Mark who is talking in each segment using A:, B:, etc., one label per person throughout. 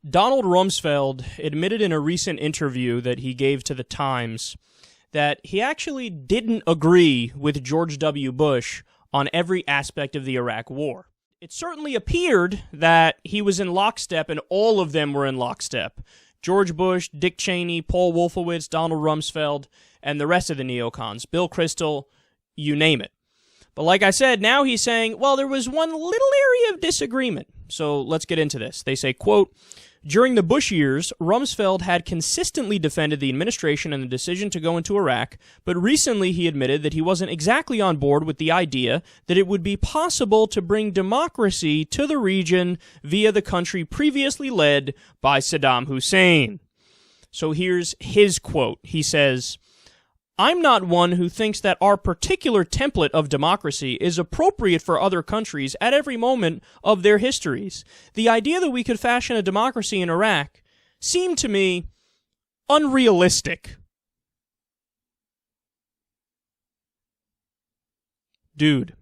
A: Donald Rumsfeld admitted in a recent interview that he gave to the Times that he actually didn't agree with George W. Bush on every aspect of the Iraq War. It certainly appeared that he was in lockstep, and all of them were in lockstep. George Bush, Dick Cheney, Paul Wolfowitz, Donald Rumsfeld, and the rest of the neocons, Bill Kristol, you name it. But like I said, now he's saying, well, there was one little area of disagreement. So let's get into this. They say, quote, during the Bush years, Rumsfeld had consistently defended the administration and the decision to go into Iraq, but recently he admitted that he wasn't exactly on board with the idea that it would be possible to bring democracy to the region via the country previously led by Saddam Hussein. So here's his quote. He says, I'm not one who thinks that our particular template of democracy is appropriate for other countries at every moment of their histories. The idea that we could fashion a democracy in Iraq seemed to me unrealistic. Dude.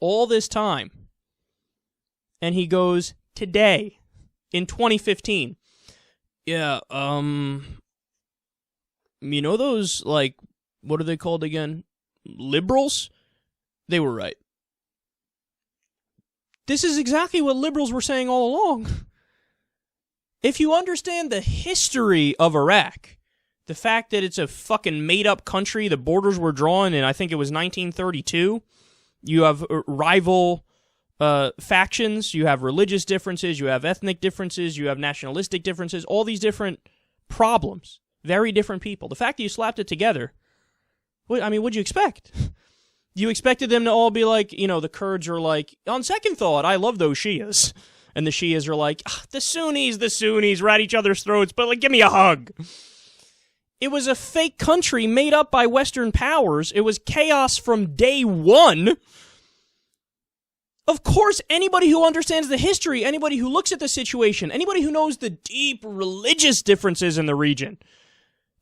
A: All this time. And he goes, today, in 2015. Yeah, you know those, like, what are they called again? Liberals? They were right. This is exactly what liberals were saying all along. If you understand the history of Iraq, the fact that it's a fucking made-up country, the borders were drawn in, I think it was 1932, you have rival factions, you have religious differences, you have ethnic differences, you have nationalistic differences, all these different problems. Very different people. The fact that you slapped it together, what'd you expect? You expected them to all be like, the Kurds are like, on second thought, I love those Shias. And the Shias are like, the Sunnis, we're at each other's throats, but like, give me a hug. It was a fake country made up by Western powers. It was chaos from day one. Of course, anybody who understands the history, anybody who looks at the situation, anybody who knows the deep religious differences in the region,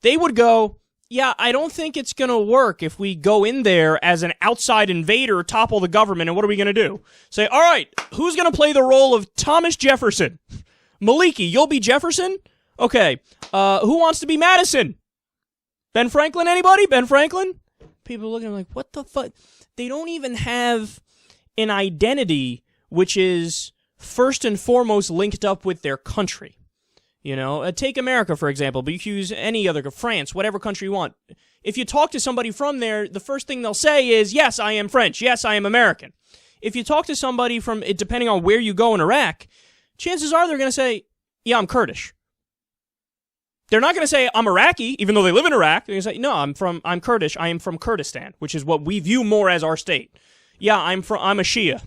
A: they would go, yeah, I don't think it's going to work if we go in there as an outside invader, topple the government, and what are we going to do? Say, all right, who's going to play the role of Thomas Jefferson? Maliki, you'll be Jefferson? Okay, who wants to be Madison? Ben Franklin, anybody? Ben Franklin? People looking like, what the fuck? They don't even have an identity which is first and foremost linked up with their country. Take America, for example, but you can use any other, France, whatever country you want. If you talk to somebody from there, the first thing they'll say is, yes, I am French, yes, I am American. If you talk to somebody from, depending on where you go in Iraq, chances are they're going to say, yeah, I'm Kurdish. They're not going to say, I'm Iraqi, even though they live in Iraq. They're going to say, no, I'm Kurdish, I am from Kurdistan, which is what we view more as our state. Yeah, I'm a Shia.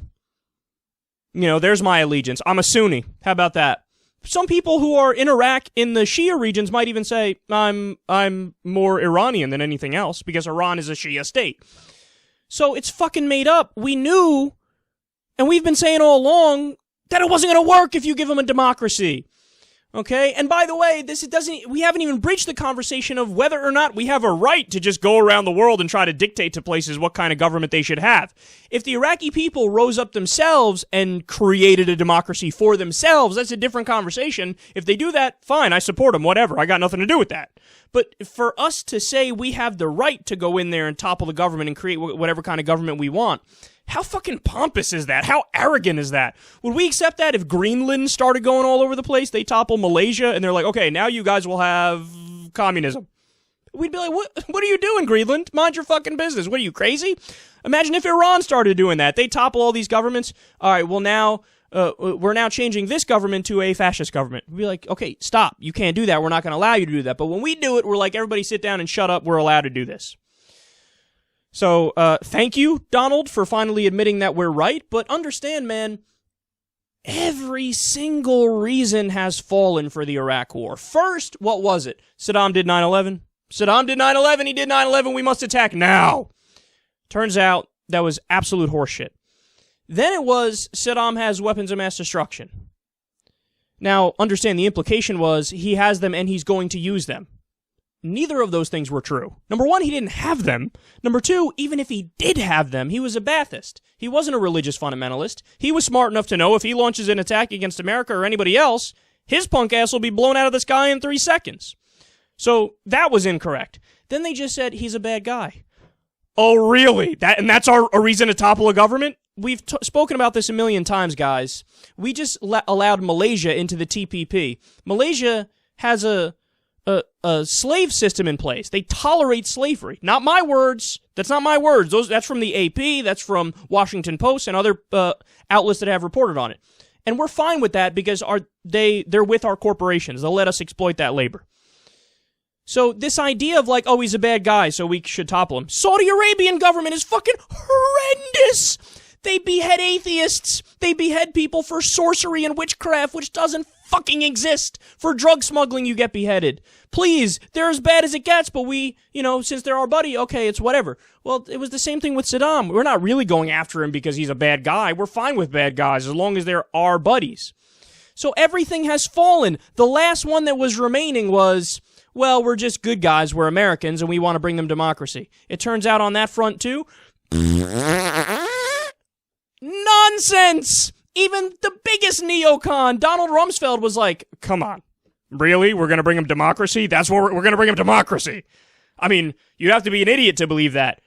A: There's my allegiance. I'm a Sunni. How about that? Some people who are in Iraq in the Shia regions might even say, I'm more Iranian than anything else because Iran is a Shia state. So it's fucking made up. We knew, and we've been saying all along, that it wasn't going to work if you give them a democracy. Okay? And by the way, we haven't even breached the conversation of whether or not we have a right to just go around the world and try to dictate to places what kind of government they should have. If the Iraqi people rose up themselves and created a democracy for themselves, that's a different conversation. If they do that, fine, I support them, whatever. I got nothing to do with that. But for us to say we have the right to go in there and topple the government and create whatever kind of government we want, how fucking pompous is that? How arrogant is that? Would we accept that if Greenland started going all over the place? They topple Malaysia, and they're like, okay, now you guys will have communism. We'd be like, what are you doing, Greenland? Mind your fucking business. What are you, crazy? Imagine if Iran started doing that. They topple all these governments. All right, well, now we're now changing this government to a fascist government. We'd be like, okay, stop. You can't do that. We're not going to allow you to do that. But when we do it, we're like, everybody sit down and shut up. We're allowed to do this. So, thank you, Donald, for finally admitting that we're right, but understand, man, every single reason has fallen for the Iraq War. First, what was it? Saddam did 9/11. Saddam did 9/11, he did 9/11, we must attack now. Turns out, that was absolute horseshit. Then it was, Saddam has weapons of mass destruction. Now, understand, the implication was, he has them and he's going to use them. neither of those things were true. Number one, he didn't have them. Number two, even if he did have them, he was a Ba'athist. He wasn't a religious fundamentalist. He was smart enough to know if he launches an attack against America or anybody else, his punk ass will be blown out of the sky in 3 seconds. So that was incorrect. Then they just said he's a bad guy. Oh, really? That's a reason to topple a government? We've spoken about this a million times, guys. We just allowed Malaysia into the TPP. Malaysia has a slave system in place. They tolerate slavery. Not my words. That's not my words. That's from the AP. That's from Washington Post and other outlets that have reported on it. And we're fine with that because they're with our corporations. They'll let us exploit that labor. So this idea of like, oh, he's a bad guy, so we should topple him. Saudi Arabian government is fucking horrendous. They behead atheists. They behead people for sorcery and witchcraft, which doesn't fucking exist. For drug smuggling, you get beheaded. Please, they're as bad as it gets, but we, since they're our buddy, okay, it's whatever. Well, it was the same thing with Saddam. We're not really going after him because he's a bad guy. We're fine with bad guys as long as they're our buddies. So everything has fallen. The last one that was remaining was, well, we're just good guys, we're Americans, and we want to bring them democracy. It turns out on that front, too, nonsense! Even the biggest neocon, Donald Rumsfeld, was like, come on, really? We're going to bring them democracy? That's what we're going to bring them democracy. I mean, you have to be an idiot to believe that.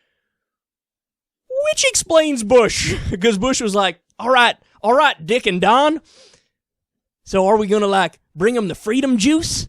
A: Which explains Bush, because Bush was like, all right, Dick and Don, so are we going to, bring them the freedom juice?